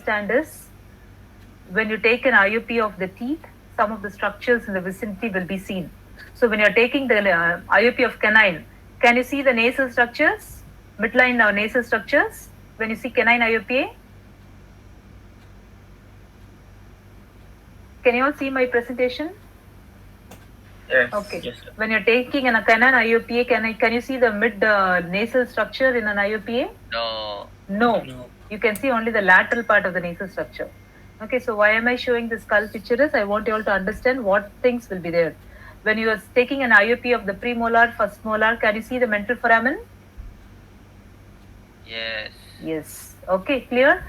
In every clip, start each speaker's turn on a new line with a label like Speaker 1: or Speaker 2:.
Speaker 1: understand is when you take an IOP of the teeth, some of the structures in the vicinity will be seen. So when you're taking the IOP of canine, can you see the nasal structures, midline nasal structures when you see canine IOPA? Can you all see my presentation?
Speaker 2: Yes.
Speaker 1: Okay.
Speaker 2: Yes.
Speaker 1: When you're taking a canine IOPA, can you see the mid nasal structure in an IOPA?
Speaker 3: No.
Speaker 1: No. You can see only the lateral part of the nasal structure. Okay, so why am I showing the skull picture is I want you all to understand what things will be there. When you are taking an IOP of the premolar, first molar, can you see the mental foramen?
Speaker 3: Yes.
Speaker 1: Yes. Okay, clear?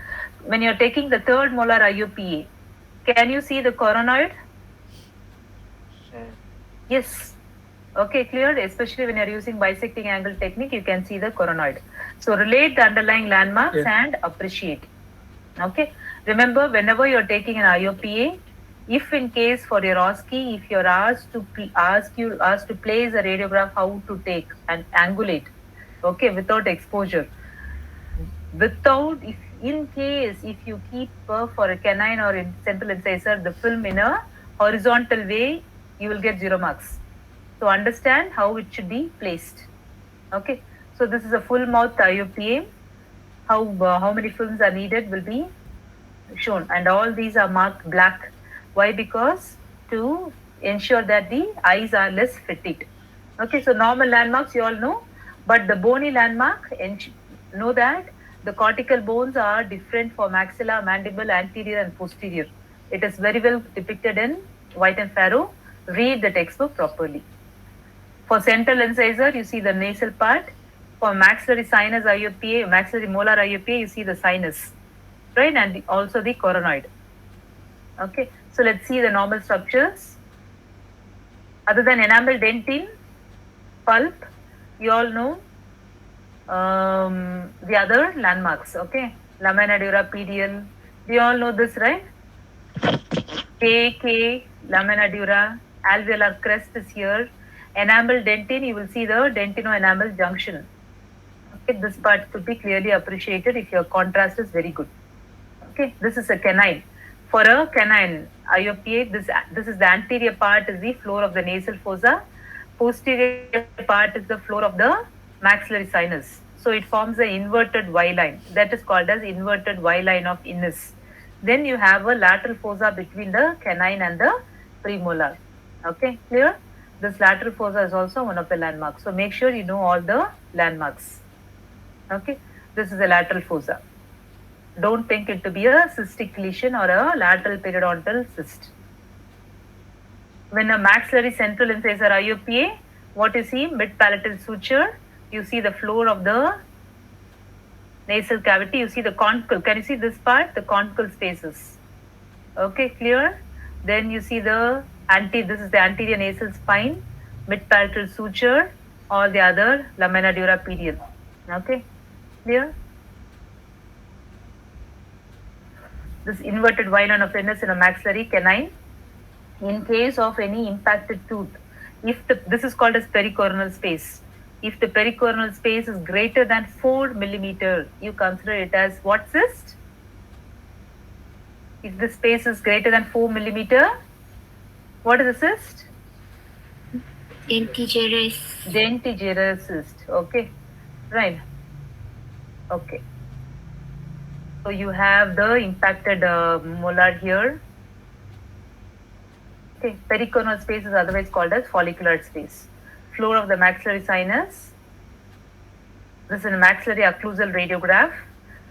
Speaker 1: When you are taking the third molar IOPA, can you see the coronoid? Yes. Okay, clear? Especially when you're using bisecting angle technique, you can see the coronoid. So relate the underlying landmarks and appreciate. Okay. Remember, whenever you're taking an IOPA, if in case for your OSCE, if you're asked to place a radiograph, how to take and angulate, okay, without exposure, without if in case if you keep for a canine or in central incisor the film in a horizontal way, you will get 0 marks. So understand how it should be placed. Okay, so this is a full mouth IOPA. How many films are needed will be shown, and all these are marked black. Why? Because to ensure that the eyes are less fatigued. Okay, so normal landmarks you all know, but the bony landmark, know that the cortical bones are different for maxilla, mandible, anterior and posterior. It is very well depicted in White and Farrow. Read the textbook properly. For central incisor, you see the nasal part. For maxillary sinus IOPA, maxillary molar IOPA, you see the sinus, right? And also the coronoid. Okay, so let's see the normal structures. Other than enamel dentin, pulp, you all know the other landmarks. Okay, lamina dura PDL. We all know this, right? K, lamina dura, alveolar crest is here. Enamel dentin, you will see the dentino-enamel junction. Okay, this part could be clearly appreciated if your contrast is very good. Okay, this is a canine. For a canine IOPA, this is the anterior part is the floor of the nasal fossa. Posterior part is the floor of the maxillary sinus. So it forms an inverted Y line. That is called as inverted Y line of Innes. Then you have a lateral fossa between the canine and the premolar. Okay, clear? This lateral fossa is also one of the landmarks. So make sure you know all the landmarks. Okay, this is a lateral fossa. Don't think it to be a cystic lesion or a lateral periodontal cyst. When a maxillary central incisor IOPA, what you see? Mid-palatal suture. You see the floor of the nasal cavity. You see the conchal. Can you see this part? The conchal spaces. Okay, clear? Then you see the this is the anterior nasal spine, mid-palatal suture, or the other lamina dura PDL. Okay, clear? This inverted Y line of Innes in a maxillary canine. In case of any impacted tooth, if this is called as pericoronal space. If the pericoronal space is greater than 4 millimeter, you consider it as what cyst? If the space is greater than 4 millimeter, what is a cyst?
Speaker 4: Dentigerous.
Speaker 1: Dentigerous cyst. Okay, right. Okay. So you have the impacted molar here. Okay, pericoronal space is otherwise called as follicular space. Floor of the maxillary sinus. This is a maxillary occlusal radiograph.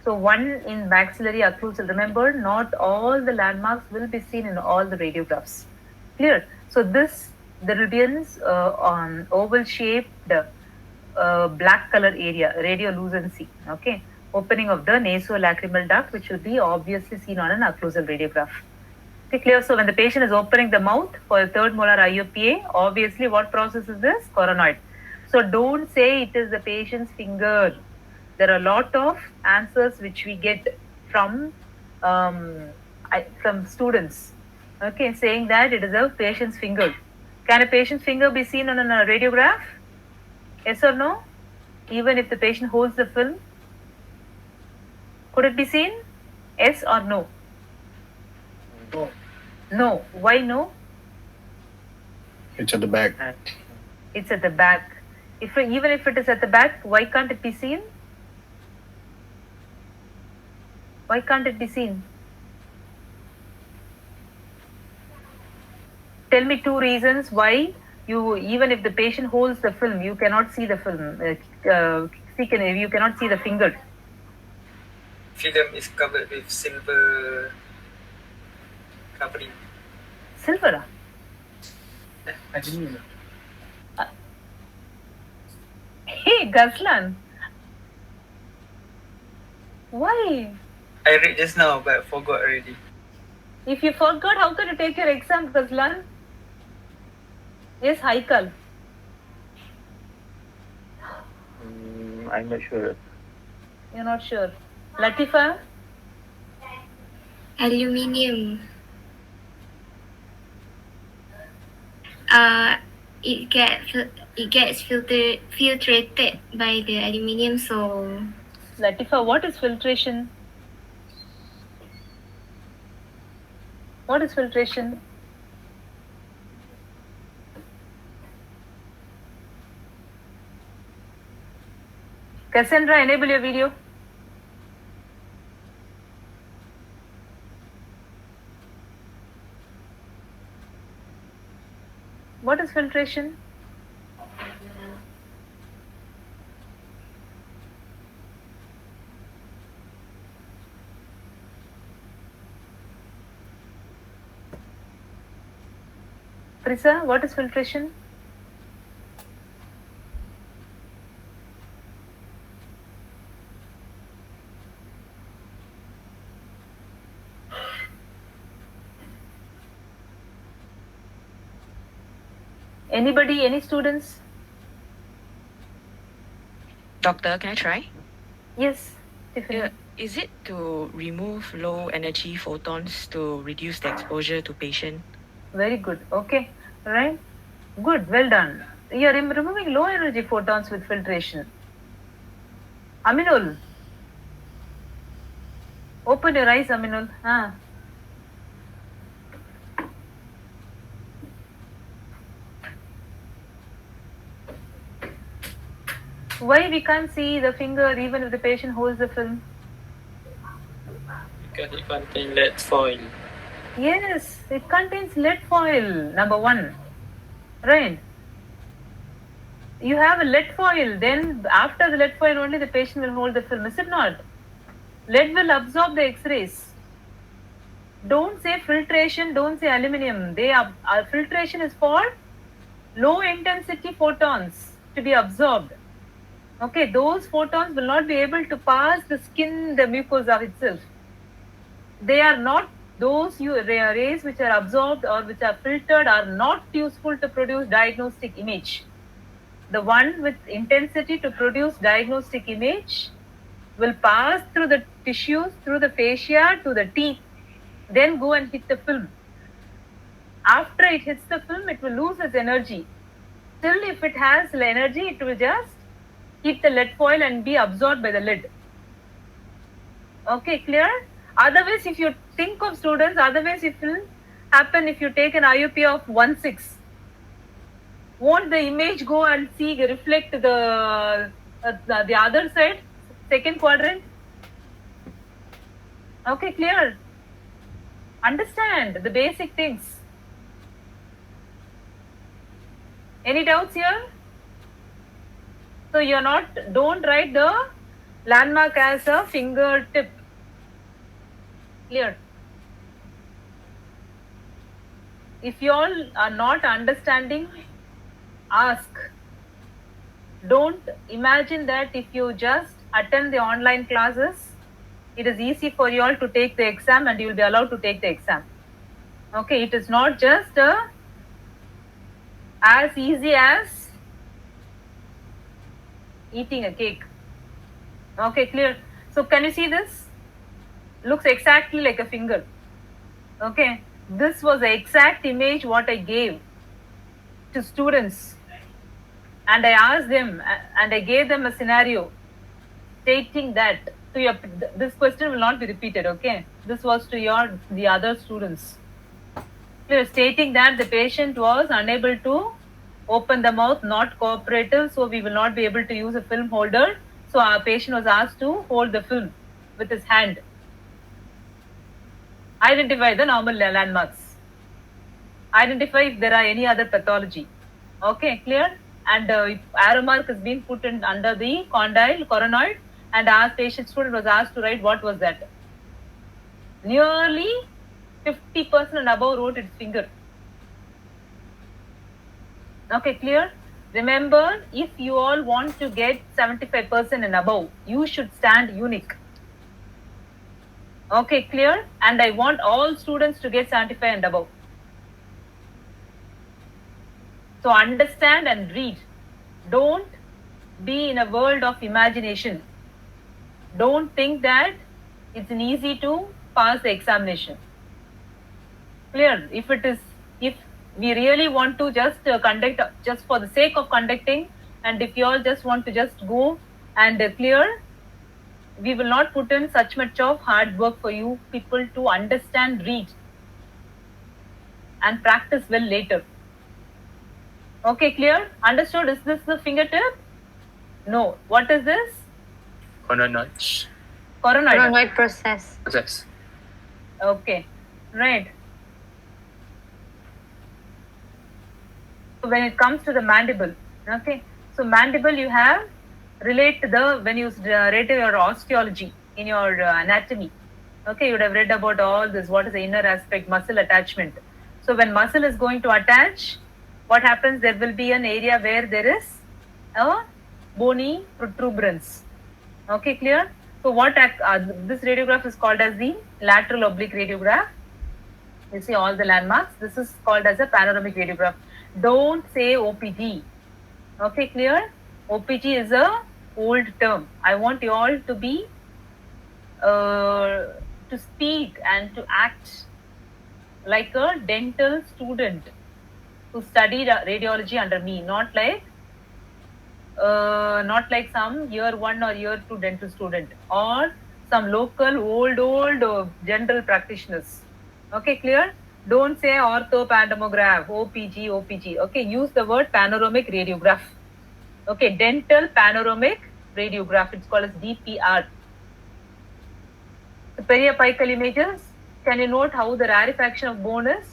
Speaker 1: So one in maxillary occlusal. Remember, not all the landmarks will be seen in all the radiographs. Clear? So this, there will be an oval shaped black color area, radiolucency. Okay, opening of the nasolacrimal duct, which will be obviously seen on an occlusal radiograph. Okay, clear? So when the patient is opening the mouth for a third molar IOPA, obviously what process is this? Coronoid. So don't say it is the patient's finger. There are a lot of answers which we get from students. Okay, saying that it is a patient's finger. Can a patient's finger be seen on a radiograph? Yes or no? Even if the patient holds the film, could it be seen? Yes or no?
Speaker 2: No.
Speaker 1: No. Why no?
Speaker 3: It's at the back.
Speaker 1: It's at the back. Even if it is at the back, why can't it be seen? Why can't it be seen? Tell me 2 reasons why even if the patient holds the film, you cannot see the film. You cannot see the finger.
Speaker 2: Film is covered with silver covering.
Speaker 1: Silver.
Speaker 2: I didn't know.
Speaker 1: Hey, Ghazlan. Why?
Speaker 2: I read just now but forgot already.
Speaker 1: If you forgot, how can you take your exam, Ghazlan? Yes, Haikal.
Speaker 4: I'm not sure.
Speaker 1: You're not sure. Latifa?
Speaker 5: Aluminium. It gets filtrated by the aluminium, so
Speaker 1: Latifa, what is filtration? What is filtration? Cassandra, enable your video. What is filtration? Prisa, what is filtration? Anybody, any students?
Speaker 6: Doctor, can I try?
Speaker 1: Yes, Tiffany.
Speaker 6: Is it to remove low energy photons to reduce the exposure to patient?
Speaker 1: Very good. Okay, right? Good, well done. You are removing low energy photons with filtration. Aminul, open your eyes, Aminul. Why we can't see the finger even if the patient holds the film?
Speaker 4: Because it contains lead foil.
Speaker 1: Yes, it contains lead foil, number 1. Right. You have a lead foil, then after the lead foil only the patient will hold the film, is it not? Lead will absorb the X-rays. Don't say filtration, don't say aluminium. Filtration is for low intensity photons to be absorbed. Okay, those photons will not be able to pass the skin, the mucosa itself. They are not, those rays which are absorbed or which are filtered are not useful to produce diagnostic image. The one with intensity to produce diagnostic image will pass through the tissues, through the fascia to the teeth, then go and hit the film. After it hits the film, it will lose its energy. Still, if it has energy, it will just hit the lead foil and be absorbed by the lead. Okay, clear? Otherwise, if you think of students, otherwise it will happen if you take an IUP of 1.6. Won't the image go and reflect the other side, second quadrant? Okay, clear? Understand the basic things. Any doubts here? So don't write the landmark as a fingertip. Clear? If you all are not understanding, ask. Don't imagine that if you just attend the online classes, it is easy for you all to take the exam and you will be allowed to take the exam. Okay, it is not just as easy as eating a cake. Okay, clear? So can you see this? Looks exactly like a finger. Okay, this was the exact image what I gave to students, and I asked them and I gave them a scenario stating that to your, this question will not be repeated, okay? This was to the other students. Clear, stating that the patient was unable to open the mouth, not cooperative, so we will not be able to use a film holder. So our patient was asked to hold the film with his hand. Identify the normal landmarks. Identify if there are any other pathology. Okay, clear? And if arrow mark is being put in under the condyle, coronoid, and our patient student was asked to write what was that. Nearly 50% and above wrote its finger. Okay, clear? Remember, if you all want to get 75% and above, you should stand unique. Okay, clear? And I want all students to get 75 and above. So understand and read. Don't be in a world of imagination. Don't think that it's easy to pass the examination. Clear? If we really want to just conduct just for the sake of conducting, and if you all just want to just go and clear, we will not put in such much of hard work for you people to understand, read, and practice well later. Okay, clear? Understood? Is this the fingertip? No. What is this?
Speaker 2: Coronoid.
Speaker 1: Coronoid.
Speaker 7: Coronoid process.
Speaker 2: Process.
Speaker 1: Okay, right. So when it comes to the mandible, okay. So mandible you have relate to the, when you read your osteology in your anatomy, okay, you would have read about all this, what is the inner aspect, muscle attachment. So when muscle is going to attach, what happens, there will be an area where there is a bony protuberance. Okay, clear? So what this radiograph is called as the lateral oblique radiograph. You see all the landmarks. This is called as a panoramic radiograph. Don't say OPG. Okay, clear? OPG is a old term. I want you all to be to speak and to act like a dental student who studied radiology under me, not like some year 1 or year 2 dental student or some local old general practitioners. Okay, clear? Don't say orthopantomograph, OPG. Okay, use the word panoramic radiograph. Okay, dental panoramic radiograph. It's called as DPR. The periapical images. Can you note how the rarefaction of bone is?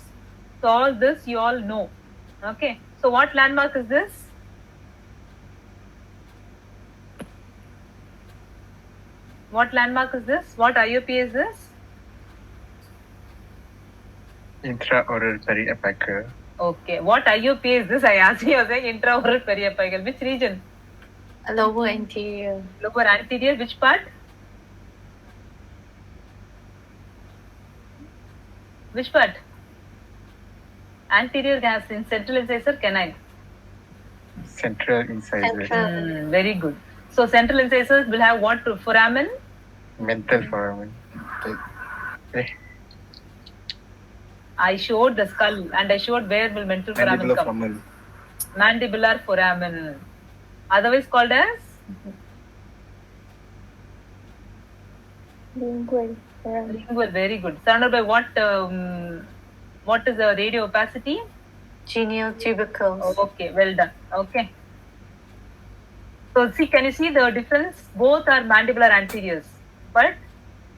Speaker 1: So all this you all know. Okay. So what landmark is this? What landmark is this? What IOP is this?
Speaker 4: Intraoral periapical.
Speaker 1: Okay. What IOP is this? I asked you, saying intraoral periapical. Which region?
Speaker 7: Lower anterior.
Speaker 1: Lower anterior. Which part? Which part? Anterior gas in central incisor, canine.
Speaker 4: Central incisor.
Speaker 7: Central.
Speaker 1: Very good. So central incisors will have what? Foramen?
Speaker 4: Mental foramen.
Speaker 1: I showed the skull and I showed where will mental foramen
Speaker 3: Mandibular
Speaker 1: come.
Speaker 3: foramen.
Speaker 1: Mandibular foramen. Otherwise called as?
Speaker 7: Lingual.
Speaker 1: Lingual. Very good. Surrounded by what is the radio opacity?
Speaker 7: Genial tubercles.
Speaker 1: Oh, okay, well done. Okay. So see, can you see the difference? Both are mandibular anteriors, but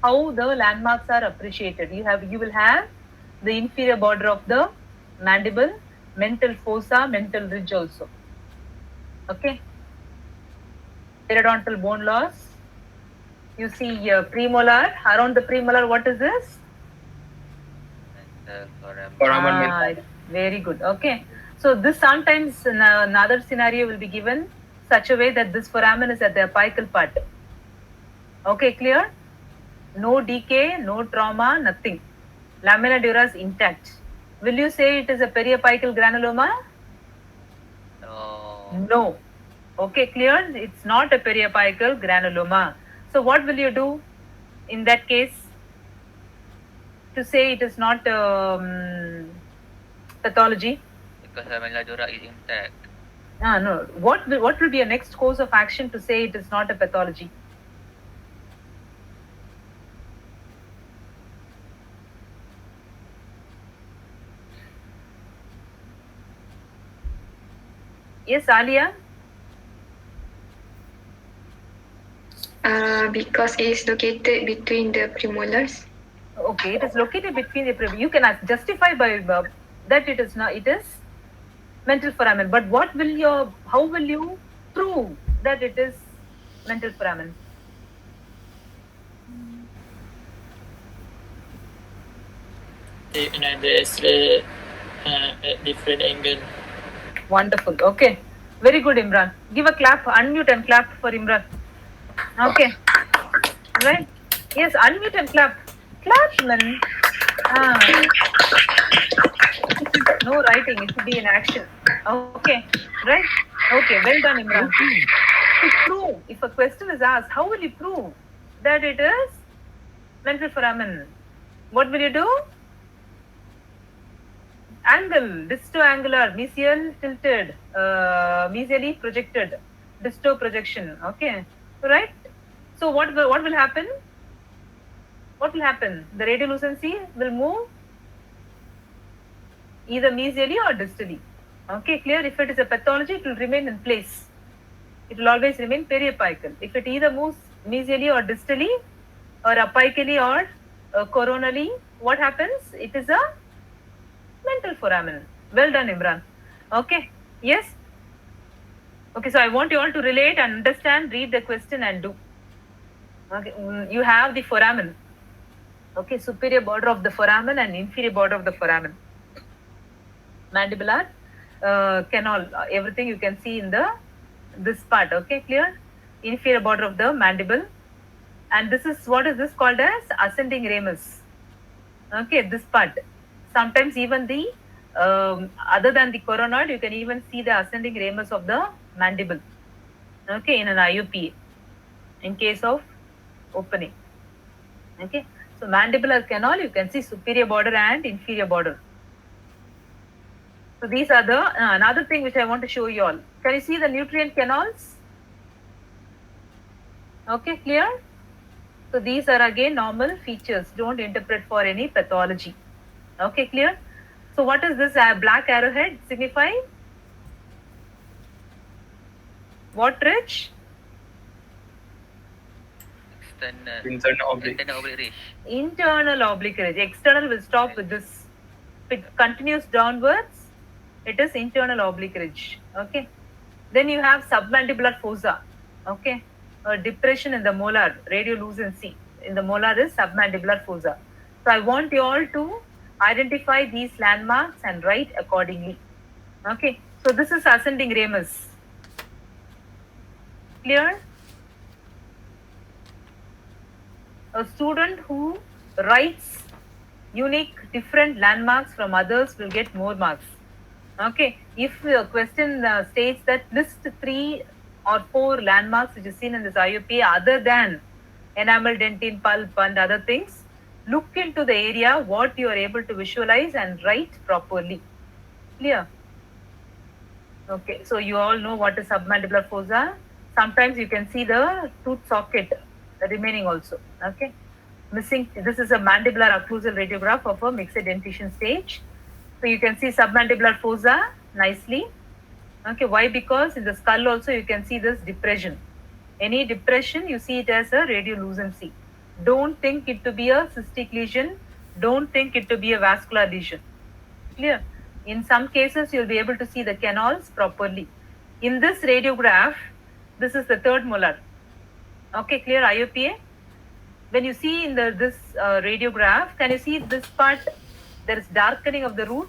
Speaker 1: how the landmarks are appreciated. You will have the inferior border of the mandible, mental fossa, mental ridge also. Okay. Periodontal bone loss. You see premolar. Around the premolar, what is this?
Speaker 2: Foramen.
Speaker 1: Very good. Okay. So this sometimes in another scenario will be given such a way that this foramen is at the apical part. Okay, clear? No decay, no trauma, nothing. Lamina dura is intact. Will you say it is a periapical granuloma? No. Okay, clear? It's not a periapical granuloma. So what will you do in that case to say it is not pathology?
Speaker 8: Because lamina dura is intact.
Speaker 1: No. What will be your next course of action to say it is not a pathology? Yes, Alia?
Speaker 9: Because it is located between the premolars.
Speaker 1: Okay, it is located between the you can justify by that it is not, it is mental foramen. But how will you prove that it is mental foramen?
Speaker 10: Take another X-ray at different angle.
Speaker 1: Wonderful. Okay. Very good, Imran. Give a clap, unmute and clap for Imran. Okay. Right? Yes, unmute and clap. Clap, man. No writing, it should be in action. Okay. Right? Okay, well done, Imran. To prove, if a question is asked, how will you prove that it is mental foramen? What will you do? Angle, disto-angular, mesial tilted, mesially projected, disto projection. Okay, right? So what will happen? What will happen? The radiolucency will move either mesially or distally. Okay, clear? If it is a pathology, it will remain in place. It will always remain periapical. If it either moves mesially or distally, or apically or coronally, what happens? It is a mental foramen. Well done, Imran. Okay. Yes. Okay. So I want you all to relate and understand, read the question and do. Okay. You have the foramen. Okay. Superior border of the foramen and inferior border of the foramen. Mandibular canal. Everything you can see in this part. Okay. Clear? Inferior border of the mandible. And this is, what is this called as? Ascending ramus. Okay. This part. Sometimes even the other than the coronoid, you can even see the ascending ramus of the mandible. Okay, in an IUP, in case of opening. Okay, so mandibular canal, you can see superior border and inferior border. So these are the another thing which I want to show you all. Can you see the nutrient canals? Okay, clear? So these are again normal features. Don't interpret for any pathology. Okay, clear? So what is this black arrowhead signifying? What, Rich?
Speaker 2: Internal oblique.
Speaker 8: Internal oblique ridge.
Speaker 1: Internal oblique ridge. External will stop with this. If it continues downwards, it is internal oblique ridge. Okay. Then you have submandibular fossa. Okay. A depression in the molar, radiolucency in the molar is submandibular fossa. So I want you all to identify these landmarks and write accordingly. Okay. So this is ascending ramus. Clear? A student who writes unique different landmarks from others will get more marks. Okay, if the question states that list 3 or 4 landmarks which is seen in this IUP other than enamel, dentine, pulp and other things, look into the area what you are able to visualize and write properly. Clear? Okay, so you all know what is submandibular fossa. Sometimes you can see the tooth socket remaining also. Okay, missing. This is a mandibular occlusal radiograph of a mixed dentition stage. So you can see submandibular fossa nicely. Okay, why? Because in the skull also you can see this depression. Any depression, you see it as a radiolucency. Don't think it to be a cystic lesion. Don't think it to be a vascular lesion. Clear? In some cases, you'll be able to see the canals properly. In this radiograph, this is the third molar. Okay, clear, IUPA? When you see in this radiograph, can you see this part? There is darkening of the root.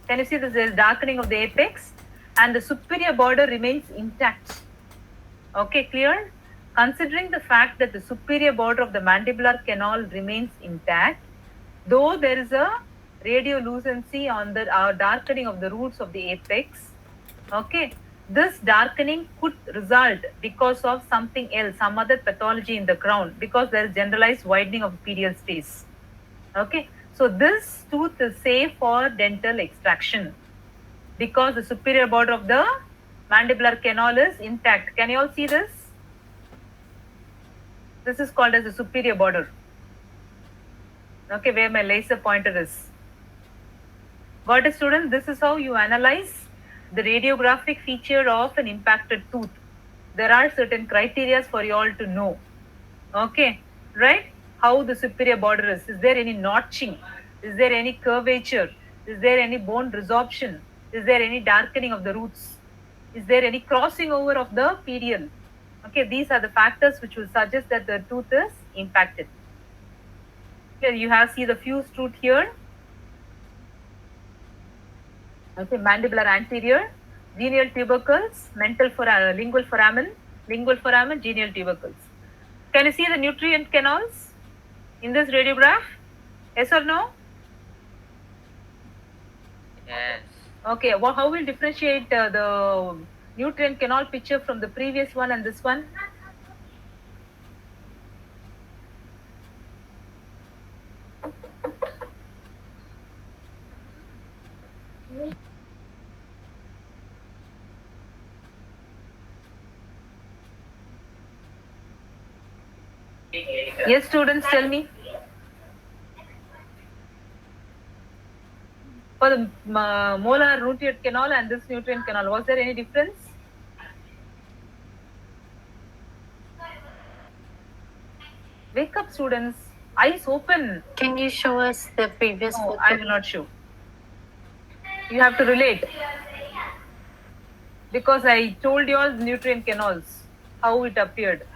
Speaker 1: Can you see this? There is darkening of the apex and the superior border remains intact. Okay, clear? Considering the fact that the superior border of the mandibular canal remains intact, though there is a radiolucency on the darkening of the roots of the apex, okay, this darkening could result because of something else, some other pathology in the crown, because there is generalized widening of the pedial space. Okay, so this tooth is safe for dental extraction because the superior border of the mandibular canal is intact. Can you all see this? This is called as the superior border. Okay, where my laser pointer is. Got it, students? This is how you analyze the radiographic feature of an impacted tooth. There are certain criteria for you all to know. Okay, right? How the superior border is. Is there any notching? Is there any curvature? Is there any bone resorption? Is there any darkening of the roots? Is there any crossing over of the PDL? Okay, these are the factors which will suggest that the tooth is impacted. Here you have see the fused tooth here. Okay, mandibular anterior, genial tubercles, lingual foramen, genial tubercles. Can you see the nutrient canals in this radiograph? Yes or no?
Speaker 8: Yes.
Speaker 1: Okay, well, how will differentiate the nutrient canal picture from the previous one and this one? Yes, students, tell me. For the molar nutrient canal and this nutrient canal, was there any difference? Wake up, students. Eyes open.
Speaker 7: Can you show us the previous
Speaker 1: No,
Speaker 7: photo?
Speaker 1: I will not show. You have to relate. Because I told you all the nutrient canals, how it appeared.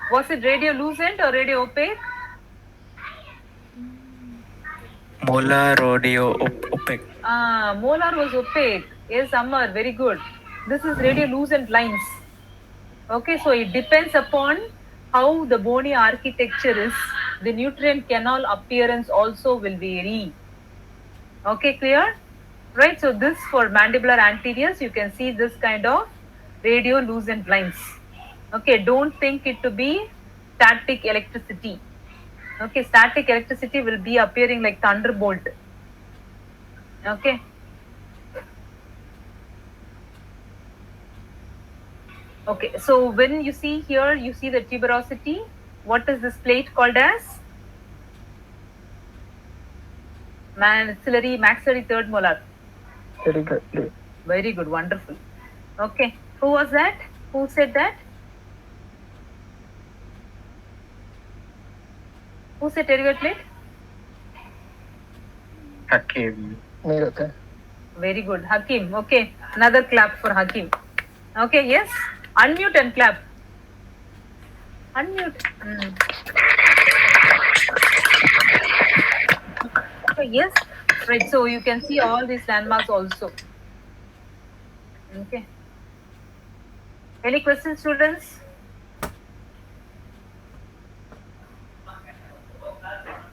Speaker 1: Was it radiolucent or radio opaque?
Speaker 10: Molar radio opaque.
Speaker 1: Molar was opaque. Yes, Amar, very good. This is radiolucent lines. Okay, so it depends upon how the bony architecture is. The nutrient canal appearance also will vary. Okay, clear? Right, so this for mandibular anteriors, you can see this kind of radiolucent lines. Okay, don't think it to be static electricity. Okay, static electricity will be appearing like thunderbolt. Okay. Okay, so when you see here, you see the tuberosity. What is this plate called as? Maxillary third molar.
Speaker 10: Very good.
Speaker 1: Very good, wonderful. Okay, who was that? Who said that? Who said pterygoid plate?
Speaker 4: Hakim.
Speaker 1: Very good, Hakim. Okay, another clap for Hakim. Okay, yes. Unmute and clap. Unmute. Okay, yes. Right, so you can see all these landmarks also. Okay. Any questions, students?